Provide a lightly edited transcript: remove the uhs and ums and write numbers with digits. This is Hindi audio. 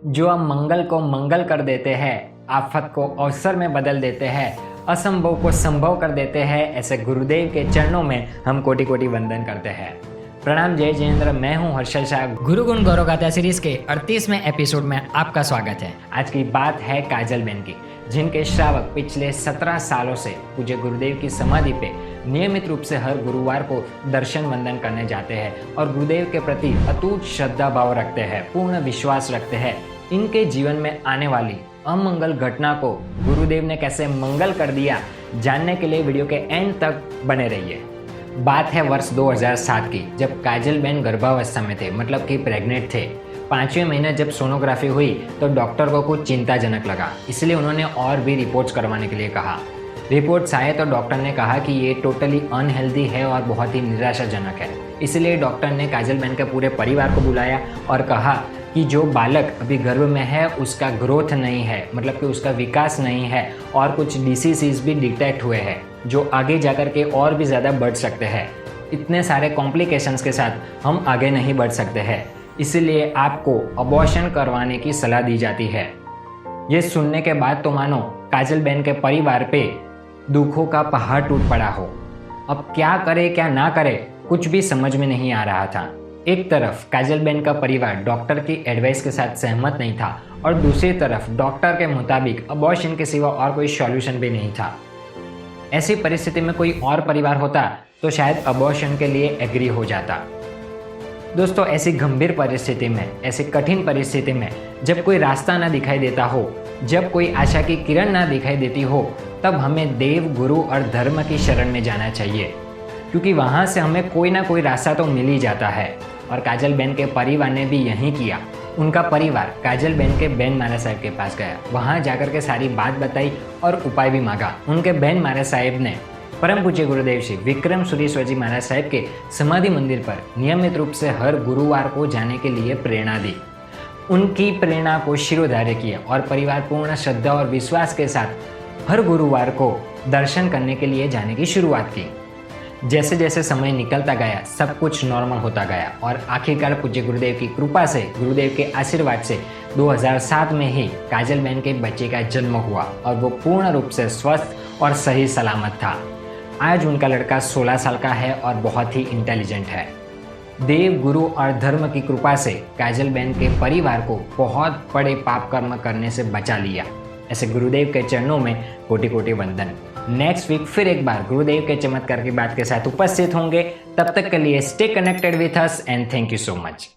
जो अब मंगल को मंगल कर देते हैं, आफत को अवसर में बदल देते हैं, असंभव को संभव कर देते हैं, ऐसे गुरुदेव के चरणों में हम कोटि कोटि वंदन करते हैं। प्रणाम, जय जयेंद्र। मैं हूं हर्षल शाह। गुरु गुण गौरव गाथा सीरीज के 38वें एपिसोड में आपका स्वागत है। आज की बात है काजल बेन की, जिनके श्रावक पिछले 17 सालों से पूज्य गुरुदेव की समाधि पे नियमित रूप से हर गुरुवार को दर्शन वंदन करने जाते हैं और गुरुदेव के प्रति अटूट श्रद्धा भाव रखते हैं, पूर्ण विश्वास रखते हैं। इनके जीवन में आने वाली अमंगल घटना को गुरुदेव ने कैसे मंगल कर दिया, जानने के लिए वीडियो के एंड तक बने रहिए। बात है वर्ष 2007 की, जब काजल बेन गर्भावस्था में थे, मतलब कि प्रेग्नेंट थे। 5वें महीने जब सोनोग्राफी हुई तो डॉक्टर को कुछ चिंताजनक लगा, इसलिए उन्होंने और भी रिपोर्ट्स करवाने के लिए कहा। रिपोर्ट्स आए तो डॉक्टर ने कहा कि ये टोटली अनहेल्दी है और बहुत ही निराशाजनक है। इसलिए डॉक्टर ने काजल बेन के पूरे परिवार को बुलाया और कहा कि जो बालक अभी गर्भ में है उसका ग्रोथ नहीं है, मतलब कि उसका विकास नहीं है, और कुछ डिसीज़ भी डिटेक्ट हुए हैं जो आगे जाकर के और भी ज़्यादा बढ़ सकते हैं। इतने सारे कॉम्प्लिकेशंस के साथ हम आगे नहीं बढ़ सकते हैं, इसलिए आपको अबॉर्शन करवाने की सलाह दी जाती है। ये सुनने के बाद तो मानो काजल बेन के परिवार पे दुखों का पहाड़ टूट पड़ा हो। अब क्या करे क्या ना करे, कुछ भी समझ में नहीं आ रहा था। एक तरफ काजल बेन का परिवार डॉक्टर की एडवाइस के साथ सहमत नहीं था और दूसरी तरफ डॉक्टर के मुताबिक अबॉर्शन के सिवा और कोई सॉल्यूशन भी नहीं था। ऐसी परिस्थिति में कोई और परिवार होता तो शायद अबॉर्शन के लिए एग्री हो जाता। दोस्तों, ऐसी गंभीर परिस्थिति में, ऐसी कठिन परिस्थिति में जब कोई रास्ता ना दिखाई देता हो, जब कोई आशा की किरण ना दिखाई देती हो, तब हमें देव, गुरु और धर्म की शरण में जाना चाहिए, क्योंकि वहाँ से हमें कोई ना कोई रास्ता तो मिल ही जाता है। और काजल बेन के परिवार ने भी यही किया। उनका परिवार काजल बेन के बेन महाराज साहब के पास गया, वहाँ जाकर के सारी बात बताई और उपाय भी मांगा। उनके बेन महाराज साहब ने परम पूज्य गुरुदेव श्री विक्रम सुरेश्वर जी महाराज साहब के समाधि मंदिर पर नियमित रूप से हर गुरुवार को जाने के लिए प्रेरणा दी। उनकी प्रेरणा को शिरोधार्य किया और परिवार पूर्ण श्रद्धा और विश्वास के साथ हर गुरुवार को दर्शन करने के लिए जाने की शुरुआत की। जैसे जैसे समय निकलता गया, सब कुछ नॉर्मल होता गया और आखिरकार पूज्य गुरुदेव की कृपा से, गुरुदेव के आशीर्वाद से 2007 में ही काजल बेन के बच्चे का जन्म हुआ और वो पूर्ण रूप से स्वस्थ और सही सलामत था। आज उनका लड़का 16 साल का है और बहुत ही इंटेलिजेंट है। देव, गुरु और धर्म की कृपा से काजल बेन के परिवार को बहुत बड़े पाप कर्म करने से बचा लिया। ऐसे गुरुदेव के चरणों में कोटि कोटि वंदन। नेक्स्ट वीक फिर एक बार गुरुदेव के चमत्कार की बात के साथ उपस्थित होंगे। तब तक के लिए stay connected with us and thank you so much.